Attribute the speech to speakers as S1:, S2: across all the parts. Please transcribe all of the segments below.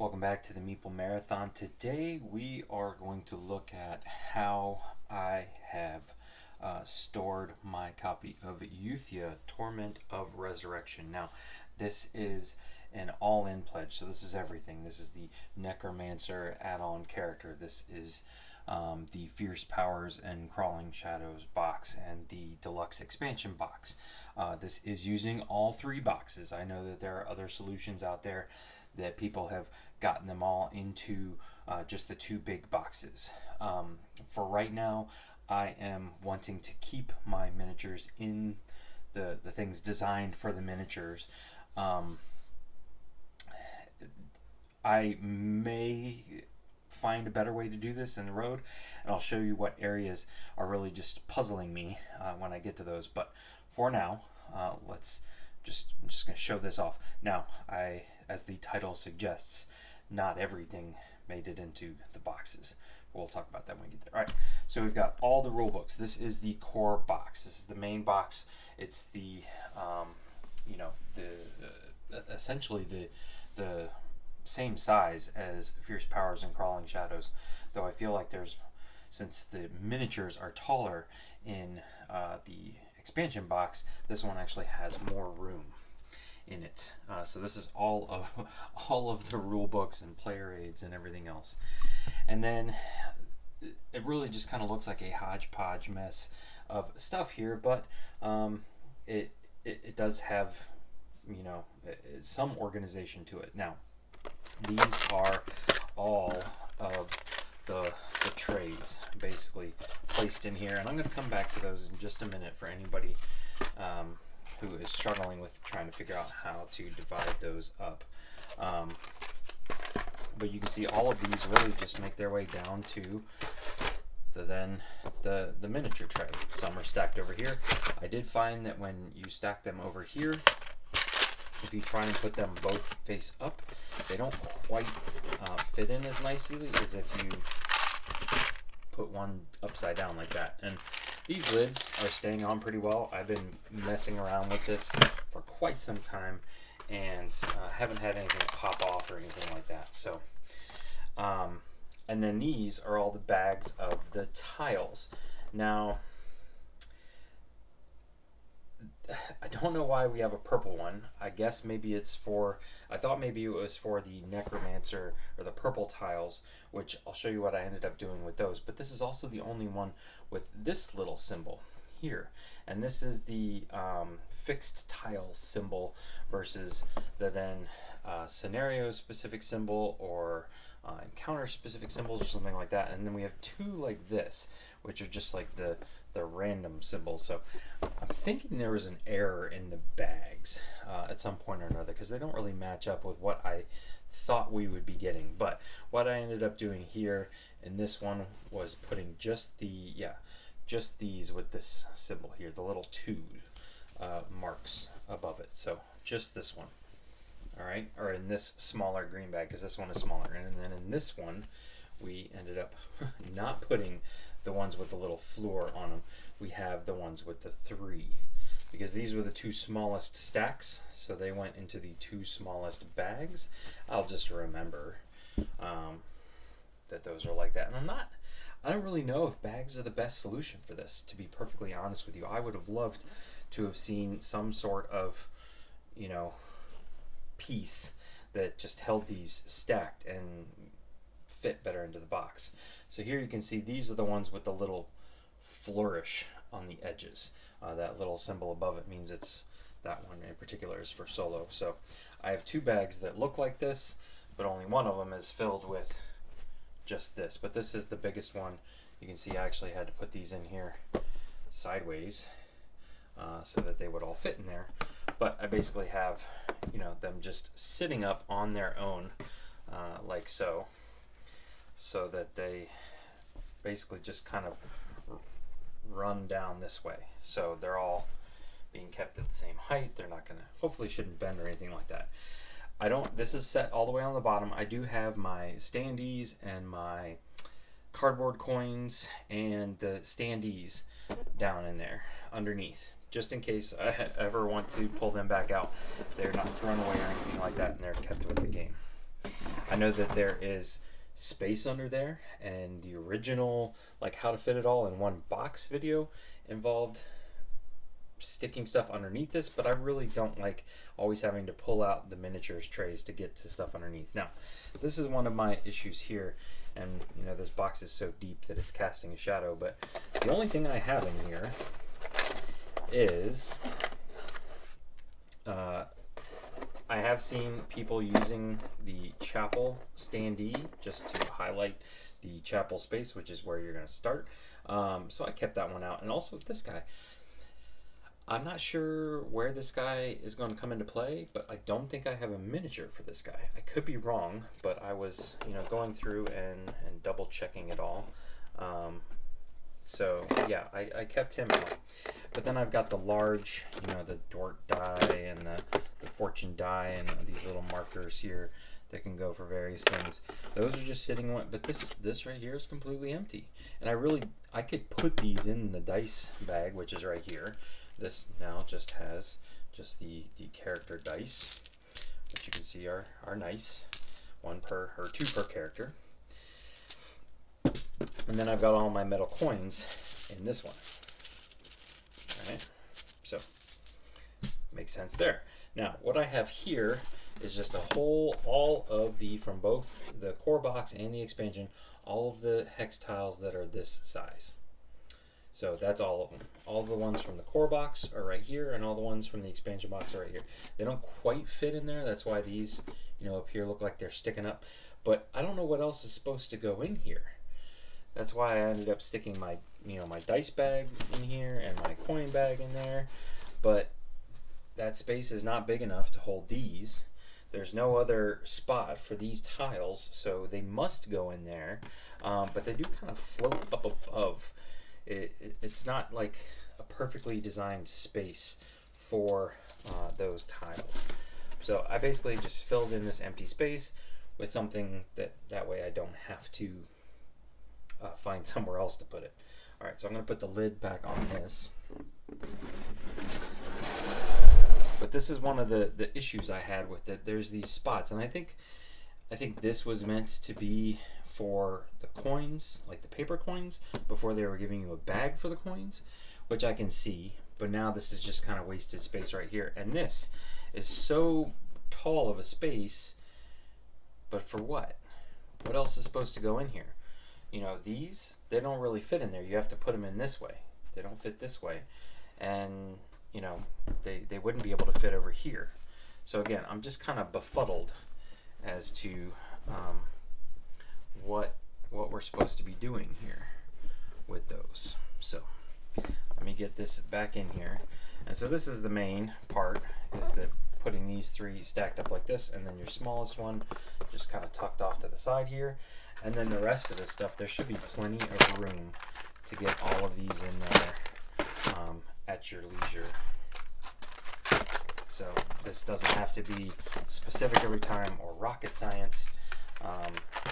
S1: Welcome back to the Meeple Marathon. Today we are going to look at how I have stored my copy of Euthia, Torment of Resurrection. Now, this is an all-in pledge, so this is everything. This is the Necromancer add-on character. This is the Fierce Powers and Crawling Shadows box and the Deluxe Expansion box. This is using all three boxes. I know that there are other solutions out there that people have gotten them all into just the two big boxes. For right now, I am wanting to keep my miniatures in the things designed for the miniatures. I may find a better way to do this in the road, and I'll show you what areas are really just puzzling me when I get to those. But for now, I'm just going to show this off. Now, as the title suggests, not everything made it into the boxes. We'll talk about that when we get there. All right, so we've got all the rule books. This is the core box. This is the main box. It's the, essentially the same size as Fierce Powers and Crawling Shadows, though I feel like since the miniatures are taller in the expansion box, this one actually has more room in it. So this is all of the rule books and player aids and everything else. And then it really just kind of looks like a hodgepodge mess of stuff here, but it does have, some organization to it. Now, these are all of the trays basically placed in here, and I'm going to come back to those in just a minute for anybody who is struggling with trying to figure out how to divide those up. But you can see all of these really just make their way down to the miniature tray. Some are stacked over here. I did find that when you stack them over here, if you try and put them both face up, they don't quite fit in as nicely as if you put one upside down like that. And these lids are staying on pretty well. I've been messing around with this for quite some time and haven't had anything pop off or anything like that. So, and then these are all the bags of the tiles. Now, I don't know why we have a purple one. I guess maybe it's for, I thought maybe it was for the Necromancer or the purple tiles, which I'll show you what I ended up doing with those. But this is also the only one with this little symbol here. And this is the fixed tile symbol versus the then scenario specific symbol or encounter specific symbols or something like that. And then we have two like this, which are just like the random symbols. So I'm thinking there was an error in the bags at some point or another, because they don't really match up with what I thought we would be getting. But what I ended up doing here in this one was putting just these with this symbol here, the little two marks above it. So just this one, all right, or in this smaller green bag, because this one is smaller. And then in this one we ended up not putting the ones with the little floor on them. We have the ones with the three, because these were the two smallest stacks, so they went into the two smallest bags. I'll just remember that those are like that. And I don't really know if bags are the best solution for this, to be perfectly honest with you. I would have loved to have seen some sort of, piece that just held these stacked and fit better into the box. So here you can see these are the ones with the little flourish on the edges. That little symbol above it means it's that one in particular is for solo. So I have two bags that look like this, but only one of them is filled with just this. But this is the biggest one. You can see I actually had to put these in here sideways so that they would all fit in there. But I basically have, them just sitting up on their own like so that they basically just kind of run down this way. So they're all being kept at the same height. They're not going to, hopefully shouldn't bend or anything like that. This is set all the way on the bottom. I do have my standees and my cardboard coins and the standees down in there underneath, just in case I ever want to pull them back out. They're not thrown away or anything like that, and they're kept with the game. I know that there is space under there, and the original like how to fit it all in one box video involved sticking stuff underneath this, but I really don't like always having to pull out the miniatures trays to get to stuff underneath. Now, this is one of my issues here, and you know, this box is so deep that it's casting a shadow, but the only thing I have in here is I have seen people using the chapel standee just to highlight the chapel space, which is where you're going to start. So I kept that one out. And also this guy. I'm not sure where this guy is going to come into play, but I don't think I have a miniature for this guy. I could be wrong, but I was, you know, going through and double checking it all. So yeah, I kept him out. But then I've got the large, you know, the Dort die and the fortune die and these little markers here that can go for various things. Those are just sitting on, but this right here is completely empty. And I could put these in the dice bag, which is right here. This now just has just the character dice, which you can see are nice. 1 per or 2 per character. And then I've got all my metal coins in this one. Alright, so makes sense there. Now, what I have here is just all of the, from both the core box and the expansion, all of the hex tiles that are this size. So that's all of them. All the ones from the core box are right here, and all the ones from the expansion box are right here. They don't quite fit in there. That's why these, you know, up here look like they're sticking up. But I don't know what else is supposed to go in here. That's why I ended up sticking my, you know, my dice bag in here and my coin bag in there. But that space is not big enough to hold these. There's no other spot for these tiles, so they must go in there. But they do kind of float up above. It's not like a perfectly designed space for those tiles. So I basically just filled in this empty space with something that way I don't have to find somewhere else to put it. All right, so I'm going to put the lid back on this. But this is one of the issues I had with it. There's these spots, and I think this was meant to be for the coins, like the paper coins, before they were giving you a bag for the coins, which I can see. But now this is just kind of wasted space right here. And this is so tall of a space, but for what? What else is supposed to go in here? You know, these, they don't really fit in there. You have to put them in this way. They don't fit this way. And, you know, they wouldn't be able to fit over here. So again, I'm just kind of befuddled as to what we're supposed to be doing here with those. So let me get this back in here. And so this is the main part, is that putting these 3 stacked up like this, and then your smallest one just kind of tucked off to the side here. And then the rest of this stuff, there should be plenty of room to get all of these in there at your leisure. So this doesn't have to be specific every time or rocket science.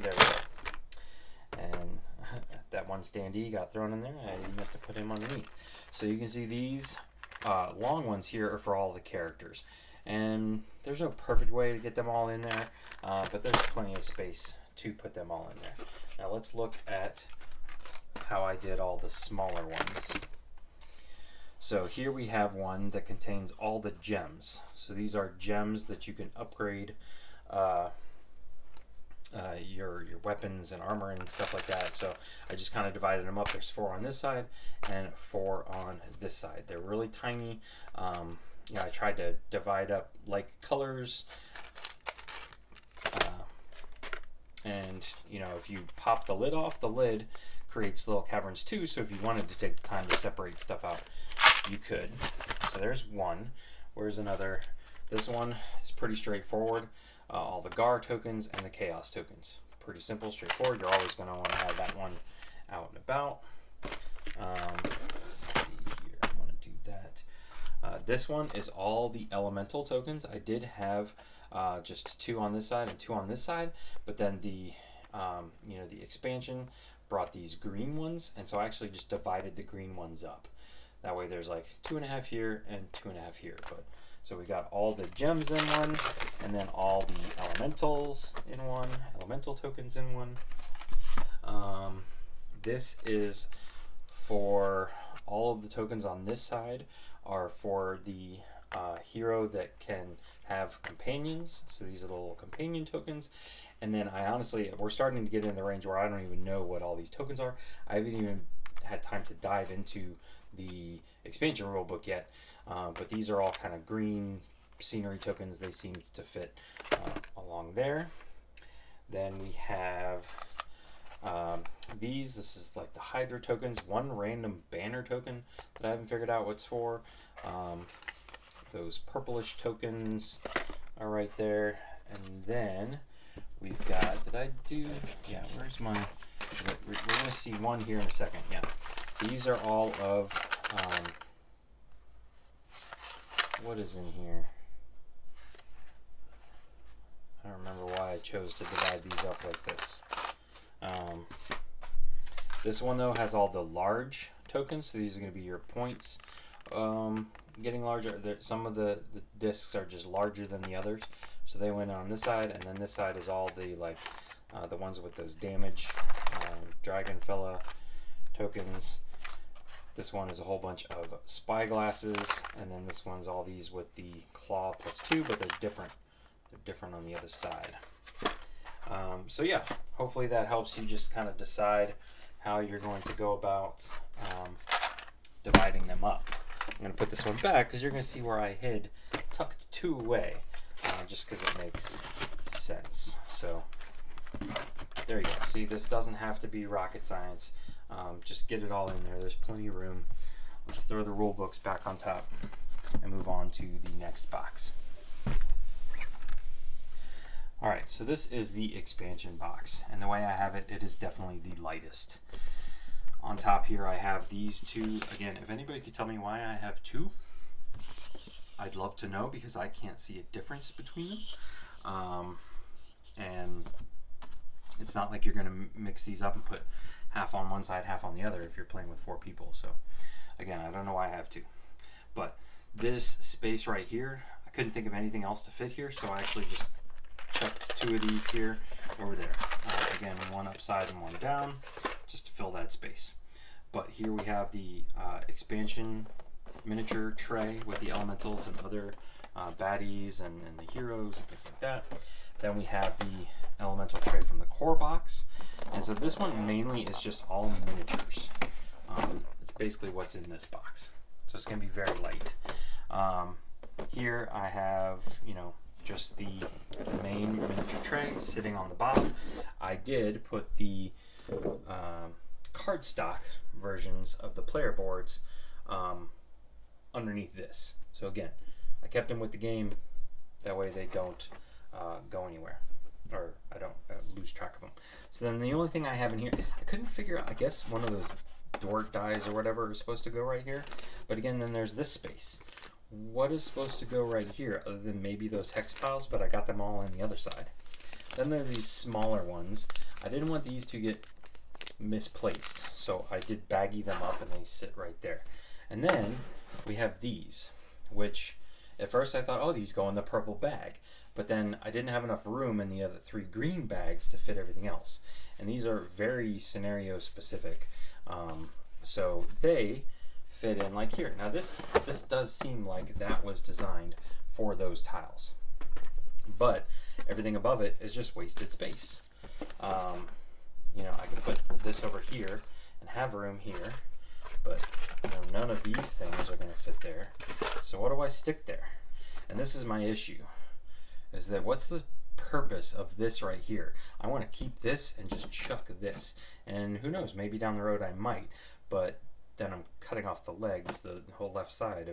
S1: There we go. And that one standee got thrown in there. I meant to put him underneath. So you can see these long ones here are for all the characters. And there's no perfect way to get them all in there, but there's plenty of space to put them all in there. Now let's look at how I did all the smaller ones. So here we have one that contains all the gems. So these are gems that you can upgrade your weapons and armor and stuff like that. So I just kind of divided them up. There's 4 on this side and 4 on this side. They're really tiny. I tried to divide up like colors. And you know, if you pop the lid off, the lid creates little caverns too. So if you wanted to take the time to separate stuff out, you could. So there's one. Where's another? This one is pretty straightforward. All the Gar tokens and the Chaos tokens. Pretty simple, straightforward. You're always going to want to have that one out and about. Let's see here. I want to do that. This one is all the elemental tokens. I did have just 2 on this side and 2 on this side, but then the the expansion brought these green ones, and so I actually just divided the green ones up. That way there's like 2.5 here and 2.5 here, but So we got all the gems in one, and then all the elementals in one, elemental tokens in one. This is for all of the tokens on this side are for the hero that can have companions. So these are the little companion tokens. And then I honestly, we're starting to get in the range where I don't even know what all these tokens are. I haven't even had time to dive into the expansion rulebook yet. But these are all kind of green scenery tokens. They seem to fit along there. Then we have these. This is like the Hydra tokens. One random banner token that I haven't figured out what's for. Those purplish tokens are right there. And then we've got, yeah, where's my, we're going to see one here in a second. Yeah, these are all of, what is in here? I don't remember why I chose to divide these up like this. This one though has all the large tokens, so these are going to be your points. Getting larger. Some of the discs are just larger than the others, so they went on this side, and then this side is all the the ones with those damage dragon fella tokens. This one is a whole bunch of spy glasses, and then this one's all these with the claw +2, but they're different. They're different on the other side. So yeah, hopefully that helps you just kind of decide how you're going to go about dividing them up. I'm going to put this one back because you're going to see where I hid tucked 2 away, just because it makes sense. So there you go. See, this doesn't have to be rocket science. Just get it all in there. There's plenty of room. Let's throw the rule books back on top and move on to the next box. Alright, so this is the expansion box, and the way I have it, it is definitely the lightest. On top here I have these 2. Again, if anybody could tell me why I have 2, I'd love to know, because I can't see a difference between them. And it's not like you're going to mix these up and put half on one side, half on the other if you're playing with 4 people. So again, I don't know why I have 2. But this space right here, I couldn't think of anything else to fit here, so I actually just chucked 2 of these here over there. Again, one upside and one down, just to fill that space. But here we have the expansion miniature tray with the elementals and other baddies and the heroes and things like that. Then we have the elemental tray from the core box. And so this one mainly is just all miniatures. It's basically what's in this box. So it's going to be very light. Here I have, just the main miniature tray sitting on the bottom. I did put the cardstock versions of the player boards underneath this. So again, I kept them with the game. That way they don't go anywhere, or I don't lose track of them. So then the only thing I have in here, I couldn't figure out, I guess one of those dork dies or whatever is supposed to go right here. But again, then there's this space. What is supposed to go right here other than maybe those hex tiles, but I got them all on the other side. Then there are these smaller ones. I didn't want these to get misplaced, so I did baggy them up and they sit right there. And then we have these, which at first I thought, oh, these go in the purple bag, but then I didn't have enough room in the other 3 green bags to fit everything else. And these are very scenario specific, so they fit in like here. Now this does seem like that was designed for those tiles, but everything above it is just wasted space. I can put this over here and have room here, but none of these things are going to fit there. So what do I stick there? And this is my issue, is that what's the purpose of this right here? I want to keep this and just chuck this, and who knows, maybe down the road I might, but then I'm cutting off the legs, the whole left side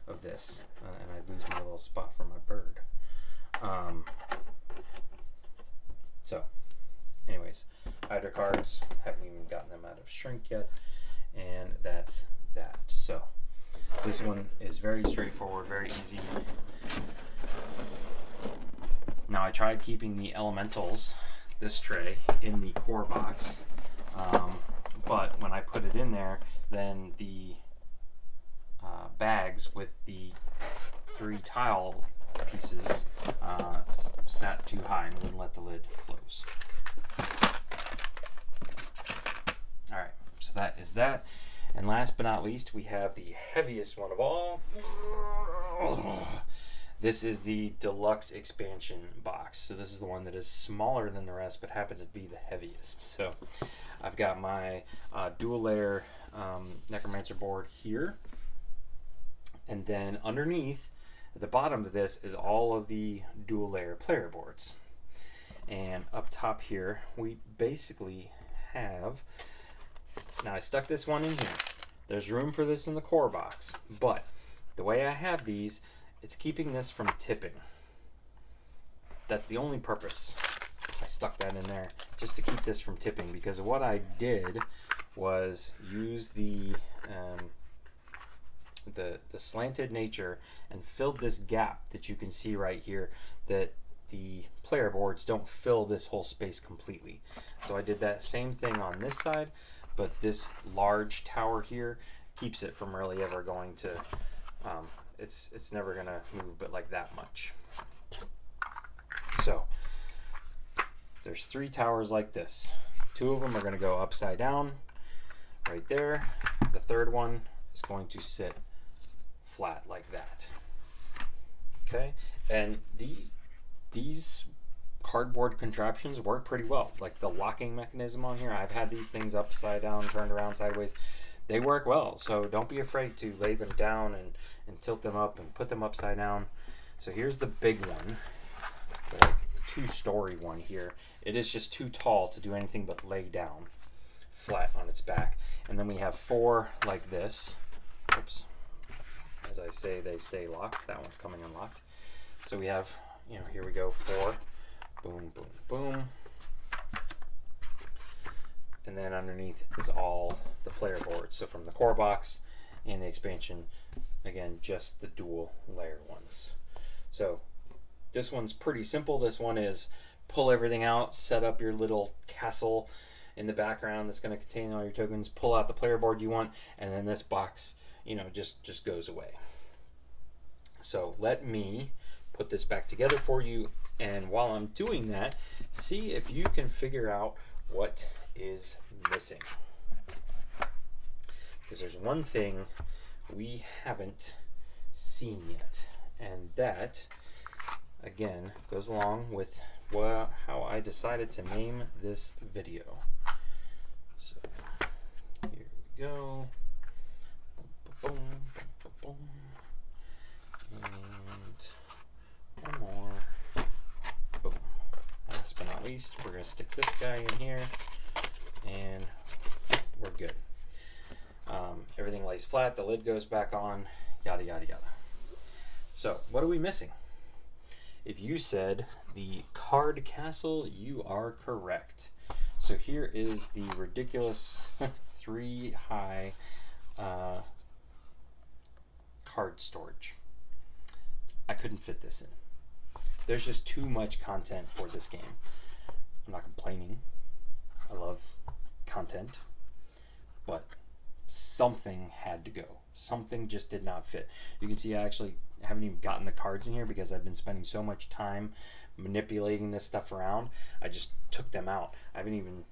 S1: of this, and I lose my little spot for my bird. So anyways, Hydra cards, haven't even gotten them out of shrink yet, and that's that. So this one is very straightforward, very easy. Now I tried keeping the elementals, this tray, in the core box, but when I put it in there, then the bags with the 3 tile pieces sat too high and wouldn't let the lid close. Alright, so that is that. And last but not least, we have the heaviest one of all. This is the deluxe expansion box. So this is the one that is smaller than the rest, but happens to be the heaviest. So I've got my dual layer Necromancer board here. And then underneath, at the bottom of this, is all of the dual layer player boards. And up top here, we basically have... Now I stuck this one in here. There's room for this in the core box, but the way I have these, it's keeping this from tipping. That's the only purpose. I stuck that in there just to keep this from tipping, because what I did was use the slanted nature and filled this gap that you can see right here, that the player boards don't fill this whole space completely. So I did that same thing on this side, but this large tower here keeps it from really ever going to, it's never gonna move but like that much. So there's 3 towers like this. 2 of them are gonna go upside down right there. The third one is going to sit flat like that. Okay, and these cardboard contraptions work pretty well. Like the locking mechanism on here, I've had these things upside down, turned around sideways. They work well, so don't be afraid to lay them down and tilt them up and put them upside down. So here's the big one, the like 2-story one here. It is just too tall to do anything but lay down flat on its back. And then we have 4 like this. Oops. As I say, they stay locked. That one's coming unlocked. So we have, you know, here we go, 4. Boom, boom, boom. And then underneath is all the player boards. So from the core box and the expansion, again, just the dual layer ones. So this one's pretty simple. This one is pull everything out, set up your little castle in the background that's going to contain all your tokens, pull out the player board you want, and then this box, you know, just goes away. So let me put this back together for you, and while I'm doing that, see if you can figure out what is missing. Because there's one thing we haven't seen yet, and that, again, goes along with how I decided to name this video. So here we go. Boom, boom, boom, boom. And one more. Boom. Last but not least, we're going to stick this guy in here, and we're good. Everything lays flat, the lid goes back on, yada, yada, yada. So, what are we missing? If you said the card castle, you are correct. So here is the ridiculous 3 high card storage. I couldn't fit this in. There's just too much content for this game. I'm not complaining. I love content, but something had to go. Something just did not fit. You can see I actually haven't even gotten the cards in here because I've been spending so much time manipulating this stuff around. I just took them out. I haven't even,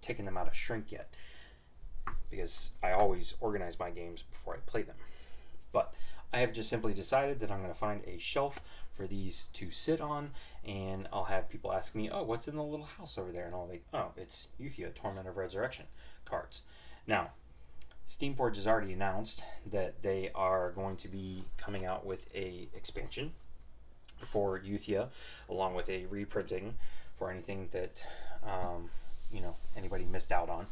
S1: taken them out of shrink yet, because I always organize my games before I play them. But I have just simply decided that I'm going to find a shelf for these to sit on, and I'll have people ask me, oh, what's in the little house over there? And I'll be, oh, it's Euthia, Torment of Resurrection cards. Now, Steamforge has already announced that they are going to be coming out with a expansion for Euthia, along with a reprinting for anything that anybody missed out on.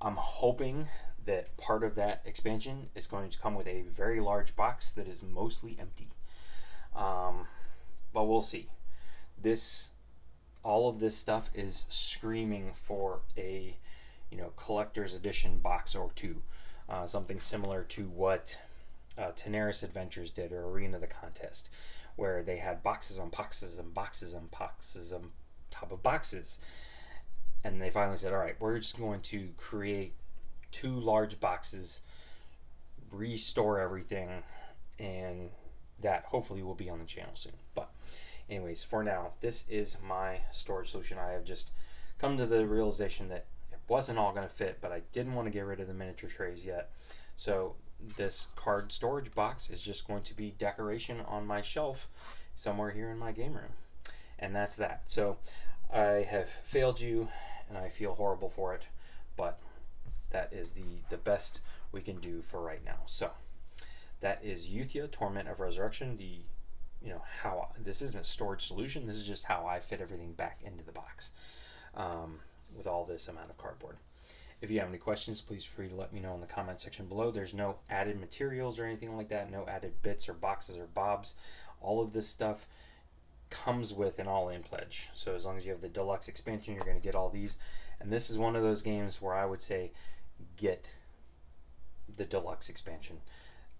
S1: I'm hoping that part of that expansion is going to come with a very large box that is mostly empty. But we'll see. All of this stuff is screaming for a collector's edition box or two. Something similar to what Tenaris Adventures did, or Arena the Contest, where they had boxes on boxes and boxes and boxes on top of boxes. And they finally said, all right, we're just going to create 2 large boxes, restore everything, and that hopefully will be on the channel soon. But anyways, for now, this is my storage solution. I have just come to the realization that it wasn't all going to fit, but I didn't want to get rid of the miniature trays yet. So this card storage box is just going to be decoration on my shelf somewhere here in my game room. And that's that. So I have failed you, and I feel horrible for it, but that is the best we can do for right now. So that is Euthia, Torment of Resurrection. How this isn't a storage solution. This is just how I fit everything back into the box with all this amount of cardboard. If you have any questions, please feel free to let me know in the comment section below. There's no added materials or anything like that, no added bits or boxes or bobs. All of this stuff comes with an all-in pledge. So as long as you have the deluxe expansion, you're going to get all these. And this is one of those games where I would say get the deluxe expansion.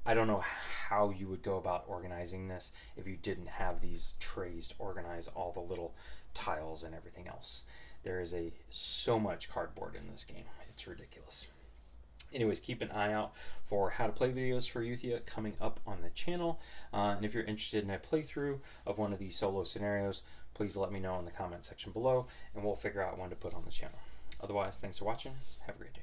S1: I don't know how you would go about organizing this if you didn't have these trays to organize all the little tiles and everything else. There is so much cardboard in this game. It's ridiculous. Anyways, keep an eye out for how to play videos for Euthia coming up on the channel. And if you're interested in a playthrough of one of these solo scenarios, please let me know in the comment section below, and we'll figure out when to put on the channel. Otherwise, thanks for watching. Have a great day.